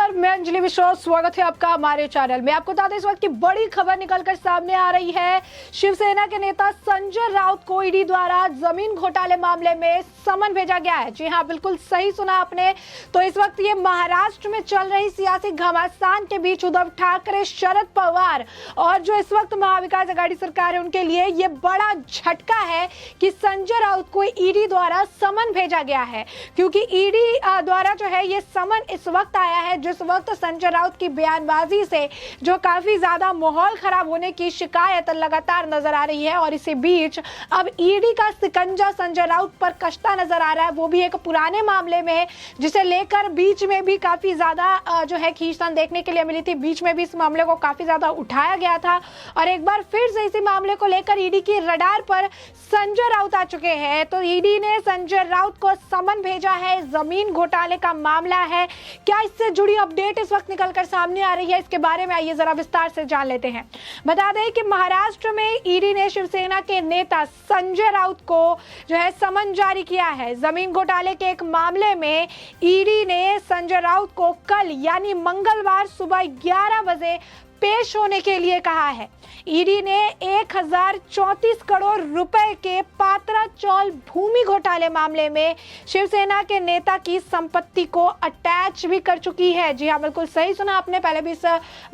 नमस्कार, मैं अंजलि मिश्रा। स्वागत है आपका हमारे चैनल में। आपको बता दें इस वक्त की बड़ी खबर निकलकर सामने आ रही है। शिवसेना के नेता संजय राउत को ईडी द्वारा जमीन घोटाले मामले में समन भेजा गया है। जी हां, बिल्कुल सही सुना आपने। तो इस वक्त ये महाराष्ट्र में चल रही सियासी घमासान के बीच उद्धव ठाकरे, शरद पवार और जो इस वक्त महाविकास आघाड़ी सरकार है उनके लिए ये बड़ा झटका है कि संजय राउत को ईडी द्वारा समन भेजा गया है। क्योंकि ईडी द्वारा जो है ये समन इस वक्त आया है जिस वक्त संजय राउत की बयानबाजी से जो काफी ज्यादा माहौल खराब होने की शिकायत लगातार नजर आ रही है। और इसी बीच अब ईडी का शिकंजा संजय राउत पर कसता नजर आ रहा है, वो भी एक पुराने मामले में, जिसे लेकर बीच में भी काफी ज्यादा जो है खींचतान देखने के लिए मिली थी। बीच में भी इस मामले को काफी ज्यादा उठाया गया था और एक बार फिर से इसी मामले को लेकर ईडी की रडार पर संजय राउत आ चुके हैं। तो ईडी ने संजय राउत को समन भेजा है। जमीन घोटाले का मामला है, क्या इससे जुड़ी अपडेट इस वक्त निकलकर सामने आ रही है, इसके बारे में आइए जरा विस्तार से जान लेते हैं। बता दें कि महाराष्ट्र में ईडी ने शिवसेना के नेता संजय राउत को जो है समन जारी किया है। जमीन घोटाले के एक मामले में ईडी ने संजय राउत को कल यानी मंगलवार सुबह 11 बजे पेश होने के लिए कहा है। ईडी ने 1034 करोड़ रुपए के पात्रा चौल भूमि घोटाले मामले में शिवसेना के नेता की संपत्ति को अटैच भी कर चुकी है। जी हाँ, बिल्कुल सही सुना आपने। पहले भी इस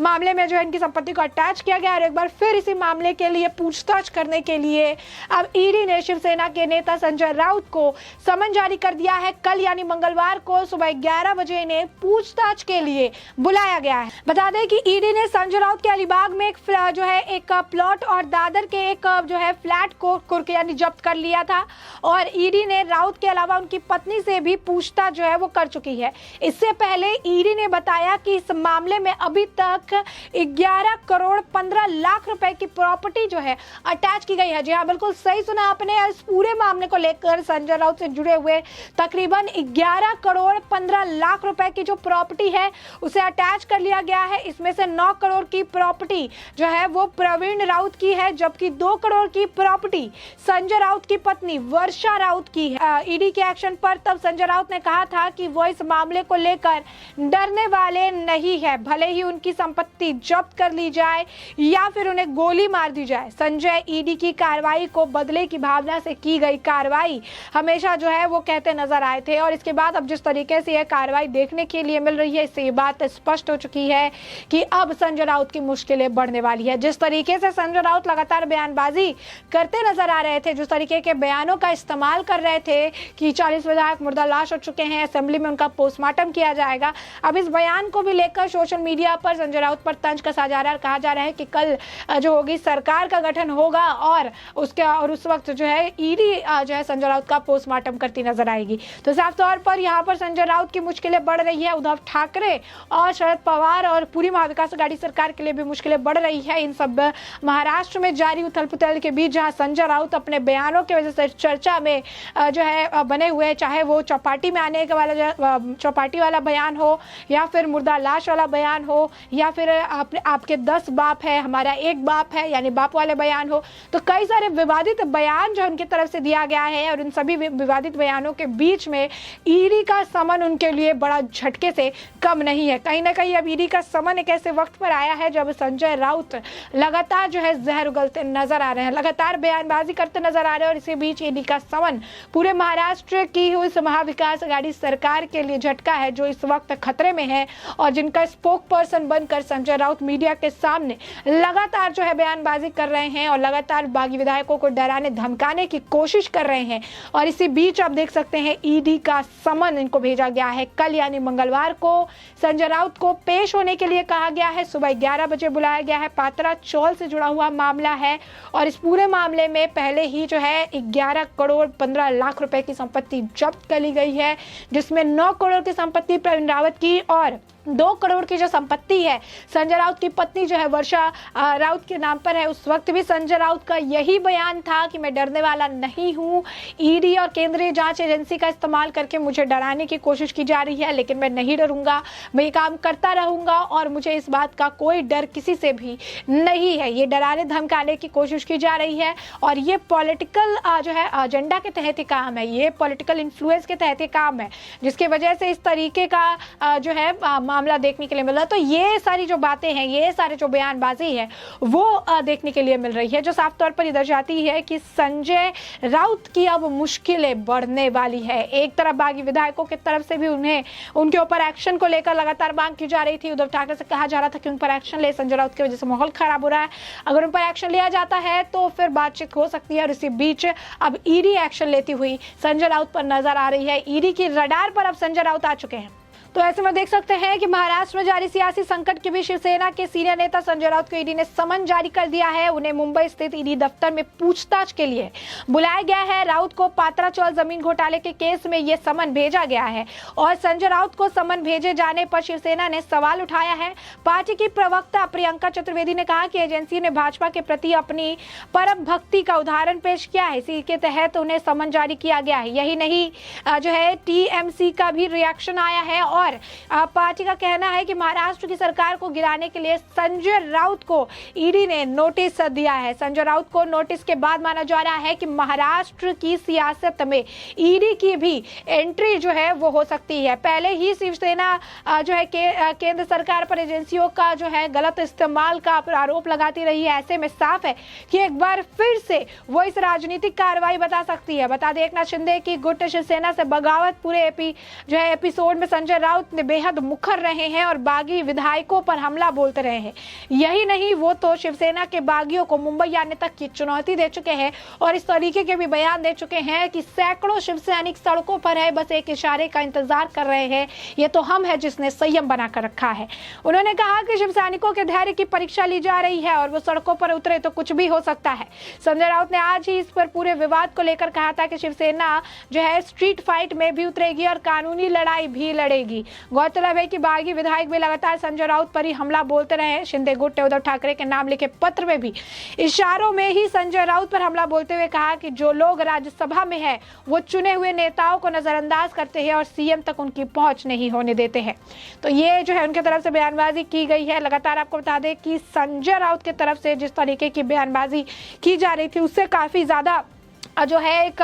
मामले में जो है इनकी संपत्ति को अटैच किया गया और एक बार फिर इसी मामले के लिए पूछताछ करने के लिए अब ईडी ने शिवसेना के नेता संजय राउत को समन जारी कर दिया है। कल यानी मंगलवार को सुबह 11 बजे इन्हें पूछताछ के लिए बुलाया गया है। बता दें कि ईडी ने संजय राउत के अलीबाग में जो है एक प्लॉट और दादर के एक जो है फ्लैट को यानी जब्त कर लिया था और ईडी ने राउत के अलावा उनकी पत्नी से भी पूछताछ जो है वो कर चुकी है। इससे पहले ईडी ने बताया कि इस मामले में अभी तक 11 करोड़ 15 लाख रुपए की प्रॉपर्टी जो है अटैच की गई है। जी हाँ, बिल्कुल सही सुना आपने। इस पूरे मामले को लेकर संजय राउत से जुड़े हुए तकरीबन 11 करोड़ 15 लाख रुपए की जो प्रॉपर्टी है उसे अटैच कर लिया गया है। इसमें से 9 करोड़ की प्रॉपर्टी जो है वो प्रवीण राउत की है, जबकि 2 करोड़ की प्रॉपर्टी संजय राउत की पत्नी वर्षा राउत की है। ईडी के एक्शन पर तब संजय राउत ने कहा था कि वो इस मामले को लेकर डरने वाले नहीं है, भले ही उनकी संपत्ति जब्त कर ली जाए या फिर उन्हें गोली मार दी जाए। संजय ईडी की कार्रवाई को बदले की भावना से की गई कार्रवाई हमेशा जो है वो कहते नजर आए थे और इसके बाद अब जिस तरीके से यह कार्रवाई देखने के लिए मिल रही है, इससे ये बात स्पष्ट हो चुकी है कि अब संजय राउत की मुश्किलें बढ़ने वाली है। जिस तरीके से संजय राउत लगातार बयानबाजी करते नजर आ रहे थे, जिस तरीके के बयानों का इस्तेमाल कर रहे थे कि 40 विधायक मुर्दा लाश हो चुके हैं, असेंबली में उनका पोस्टमार्टम किया जाएगा। अब इस बयान को भी लेकर सोशल मीडिया पर संजय राउत पर तंज कसा जा रहा है। कहा जा रहा है कि कल जो होगी सरकार का गठन होगा और उस वक्त जो है ईडी जो है संजय राउत का पोस्टमार्टम करती नजर आएगी। तो साफ तौर पर यहाँ पर संजय राउत की मुश्किलें बढ़ रही है। उद्धव ठाकरे और शरद पवार और पूरी महाविकास आघाड़ी सरकार के लिए भी मुश्किलें बढ़ रही है। इन सब महाराष्ट्र में जारी उथल पुथल के बीच जहां संजय राउत अपने बयानों की वजह से चर्चा में जो है बने हुए, चाहे वो चौपाटी में आने के वाला चौपाटी वाला बयान हो या फिर मुर्दा लाश वाला बयान हो या फिर आपके 10 बाप है हमारा एक बाप है यानी बाप वाले बयान हो, तो कई सारे विवादित बयान जो उनकी तरफ से दिया गया है और उन सभी विवादित बयानों के बीच में ईडी का समन उनके लिए बड़ा झटके से कम नहीं है। कहीं ना कहीं अब ईडी का समन एक ऐसे वक्त पर आया है जब संजय राउत लगातार जो है जहर उगलते नजर आ रहे हैं, लगातार बयानबाजी करते नजर आ रहे हैं और इसी बीच ईडी का समन पूरे महाराष्ट्र की हुई महाविकास आघाड़ी सरकार के लिए झटका है जो इस वक्त खतरे में है और जिनका स्पोक पर्सन बनकर संजय राउत मीडिया के सामने लगातार जो है बयानबाजी कर रहे हैं और लगातार बागी विधायकों को डराने धमकाने की कोशिश कर रहे हैं। और इसी बीच आप देख सकते हैं ईडी का समन इनको भेजा गया है। कल यानी मंगलवार को संजय राउत को पेश होने के लिए कहा गया है। सुबह 11 बजे बुलाया गया है। पात्रा चौल से जुड़ा हुआ मामला है और इस पूरे मामले में पहले ही जो है 11 करोड़ 15 लाख रुपए की संपत्ति जब्त कर ली गई है, जिसमें 9 करोड़ की संपत्ति प्रवीण रावत की और 2 करोड़ की जो संपत्ति है संजय राउत की पत्नी जो है वर्षा राउत के नाम पर है। उस वक्त भी संजय राउत का यही बयान था कि मैं डरने वाला नहीं हूं, ईडी और केंद्रीय जांच एजेंसी का इस्तेमाल करके मुझे डराने की कोशिश की जा रही है, लेकिन मैं नहीं डरूंगा, मैं ये काम करता रहूंगा और मुझे इस बात का कोई डर किसी से भी नहीं है। ये डराने धमकाने की कोशिश की जा रही है और ये पॉलिटिकल जो है एजेंडा के तहत ही काम है, ये पॉलिटिकल इन्फ्लुएंस के तहत ही काम है, जिसकी वजह से इस तरीके का जो है मामला देखने के लिए मिल रहा है। तो ये सारी जो बातें हैं, ये सारे जो बयानबाजी है वो देखने के लिए मिल रही है, जो साफ तौर पर इधर जाती है कि संजय राउत की अब मुश्किलें बढ़ने वाली है। एक तरफ बागी विधायकों की तरफ से भी उनके ऊपर एक्शन को लेकर लगातार मांग की जा रही थी। उद्धव ठाकरे से कहा जा रहा था कि उन पर एक्शन ले, संजय राउत की वजह से माहौल खराब हो रहा है, अगर उन पर एक्शन लिया जाता है तो फिर बातचीत हो सकती है। और इसी बीच अब ईडी एक्शन लेती हुई संजय राउत पर नजर आ रही है। ईडी की रडार पर अब संजय राउत आ चुके हैं। तो ऐसे में देख सकते हैं कि महाराष्ट्र में जारी सियासी संकट के बीच शिवसेना के सीनियर नेता संजय राउत को ईडी ने समन जारी कर दिया है। उन्हें मुंबई स्थित ईडी दफ्तर में पूछताछ के लिए बुलाया गया है। राउत को पात्राचौल जमीन घोटाले के केस में यह समन भेजा गया है और संजय राउत को समन भेजे जाने पर शिवसेना ने सवाल उठाया है। पार्टी की प्रवक्ता प्रियंका चतुर्वेदी ने कहा कि एजेंसी ने भाजपा के प्रति अपनी परम भक्ति का उदाहरण पेश किया है, इसी के तहत उन्हें समन जारी किया गया है। यही नहीं, जो है टीएमसी का भी रिएक्शन आया है और पार्टी का कहना है कि महाराष्ट्र की सरकार को गिराने के लिए संजय राउत को ईडी ने नोटिस दिया है। संजय राउत को नोटिस के बाद माना जा रहा है कि महाराष्ट्र की सियासत में ईडी की भी एंट्री जो है वो हो सकती है। पहले ही शिवसेना जो है केंद्र सरकार पर एजेंसियों का जो है गलत इस्तेमाल का आरोप लगाती रही है। ऐसे में साफ है कि एक बार फिर से वो इस राजनीतिक कार्रवाई बता सकती है। बता दें, एकनाथ शिंदे की गुट शिवसेना से बगावत पूरे एपिसोड में संजय राउत ने बेहद मुखर रहे हैं और बागी विधायकों पर हमला बोलते रहे हैं। यही नहीं, वो तो शिवसेना के बागियों को मुंबई आने तक की चुनौती दे चुके हैं और इस तरीके के भी बयान दे चुके हैं कि सैकड़ों शिवसैनिक सड़कों पर है, बस एक इशारे का इंतजार कर रहे हैं, ये तो हम है जिसने संयम बनाकर रखा है। उन्होंने कहा कि शिवसैनिकों के धैर्य की परीक्षा ली जा रही है और वो सड़कों पर उतरे तो कुछ भी हो सकता है। संजय राउत ने आज ही इस पर पूरे विवाद को लेकर कहा था कि शिवसेना जो है स्ट्रीट फाइट में भी उतरेगी और कानूनी लड़ाई भी लड़ेगी। गौरतलब है कि बागी विधायक भी लगातार संजय राउत पर ही हमला बोलते रहे हैं। शिंदे गुट ने उद्धव ठाकरे के नाम लिखे पत्र में भी इशारों में ही संजय राउत पर हमला बोलते हुए कहा कि जो लोग राज्यसभा में है वो चुने हुए नेताओं को नजरअंदाज करते हैं और सीएम तक उनकी पहुंच नहीं होने देते हैं। तो ये जो है उनकी तरफ से बयानबाजी की गई है। लगातार आपको बता दें कि संजय राउत की तरफ से जिस तरीके की बयानबाजी की जा रही थी उससे काफी ज्यादा जो है एक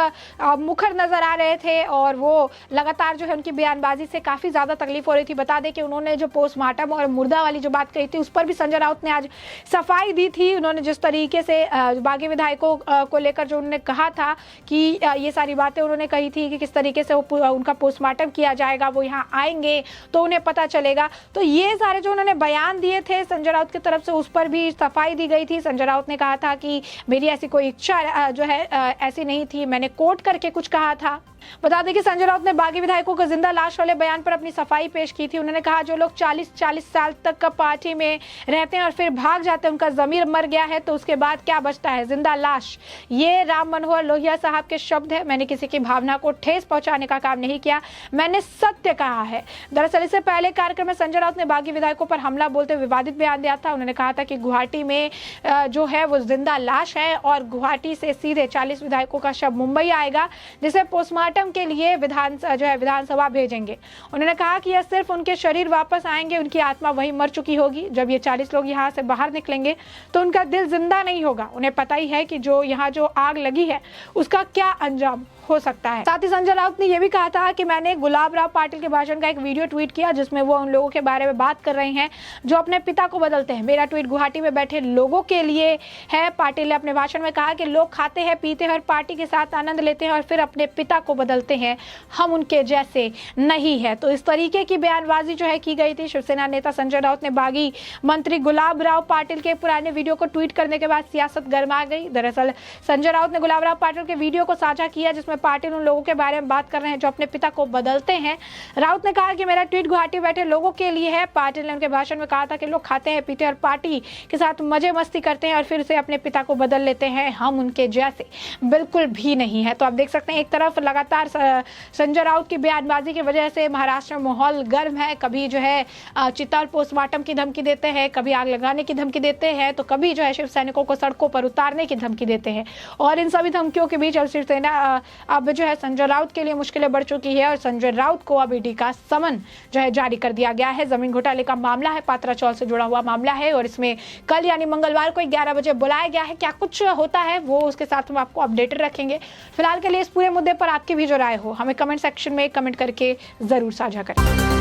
मुखर नजर आ रहे थे और वो लगातार जो है उनकी बयानबाजी से काफ़ी ज़्यादा तकलीफ हो रही थी। बता दें कि उन्होंने जो पोस्टमार्टम और मुर्दा वाली जो बात कही थी उस पर भी संजय राउत ने आज सफाई दी थी। उन्होंने जिस तरीके से बागी विधायकों को लेकर जो उन्होंने कहा था कि ये सारी बातें उन्होंने कही थी कि किस तरीके से उनका पोस्टमार्टम किया जाएगा, वो यहाँ आएंगे तो उन्हें पता चलेगा। तो ये सारे जो उन्होंने बयान दिए थे संजय राउत की तरफ से उस पर भी सफाई दी गई थी। संजय राउत ने कहा था कि मेरी ऐसी कोई इच्छा जो है ऐसी नहीं थी, मैंने कोट करके कुछ कहा था। बता दें कि संजय राउत ने बागी विधायकों को जिंदा लाश वाले बयान पर अपनी सफाई पेश की थी। उन्होंने कहा जो लोग 40 साल तक का पार्टी में रहते हैं और फिर भाग जाते हैं, उनका जमीर मर गया है तो उसके बाद क्या बचता है, जिंदा लाश। ये राम मनोहर लोहिया साहब के शब्द है। मैंने किसी की भावना को ठेस पहुंचाने का काम नहीं किया, मैंने सत्य कहा है। दरअसल इससे पहले कार्यक्रम में संजय राउत ने बागी विधायकों पर हमला बोलते हुए विवादित बयान दिया था। उन्होंने कहा था कि गुवाहाटी में जो है वो जिंदा लाश है और गुवाहाटी से सीधे 40 विधायकों का शव मुंबई आएगा जिसे पोस्टमार्टम के लिए विधानसभा भेजेंगे। उन्होंने कहा कि यह सिर्फ उनके शरीर वापस आएंगे, उनकी आत्मा वहीं मर चुकी होगी। जब ये 40 लोग यहाँ से बाहर निकलेंगे तो उनका दिल जिंदा नहीं होगा। उन्हें पता ही है कि जो यहाँ जो आग लगी है उसका क्या अंजाम हो सकता है। साथ ही संजय राउत ने यह भी कहा था कि मैंने गुलाब राव पाटिल के भाषण का एक वीडियो ट्वीट किया जिसमें वो उन लोगों के बारे में बात कर रहे हैं जो अपने पिता को बदलते हैं। मेरा ट्वीट गुवाहाटी में बैठे लोगों के लिए है। पाटिल ने अपने भाषण में कहा कि लोग खाते हैं, पीते हैं और पार्टी के साथ आनंद लेते हैं और फिर अपने पिता को बदलते हैं, हम उनके जैसे नहीं है। तो इस तरीके की बयानबाजी जो है की गई थी। शिवसेना नेता संजय राउत ने बागी मंत्री गुलाब राव पाटिल के पुराने वीडियो को ट्वीट करने के बाद सियासत गर्मा गई। दरअसल संजय राउत ने गुलाब राव पाटिल के वीडियो को साझा किया जिसमें पाटिल उन लोगों के बारे में बात कर रहे हैं जो अपने पिता को बदलते हैं। राउत ने कहा कि मेरा ट्वीट गुवाहाटी बैठे लोगों के लिए है। पाटिल ने उनके भाषण में कहा था कि लोग खाते हैं, पीते हैं और पार्टी के साथ मजे मस्ती करते हैं और फिर से अपने पिता को बदल लेते हैं, हम उनके जैसे बिल्कुल भी नहीं है। तो आप देख सकते हैं एक तरफ लगातार संजय राउत की बयानबाजी की वजह से महाराष्ट्र में माहौल गर्म है। कभी जो है चिताल पोस्टमार्टम की धमकी देते हैं, कभी आग लगाने की धमकी देते हैं, तो कभी जो है शिव सैनिकों को सड़कों पर उतारने की धमकी देते हैं। और इन सभी धमकियों के बीच शिवसेना अब जो है संजय राउत के लिए मुश्किलें बढ़ चुकी है और संजय राउत को अब ईडी का समन जो है जारी कर दिया गया है। जमीन घोटाले का मामला है, पात्राचौल से जुड़ा हुआ मामला है और इसमें कल यानी मंगलवार को 11 बजे बुलाया गया है। क्या कुछ होता है वो उसके साथ हम आपको अपडेटेड रखेंगे। फिलहाल के लिए इस पूरे मुद्दे पर आपकी भी जो राय हो हमें कमेंट सेक्शन में कमेंट करके जरूर साझा करें।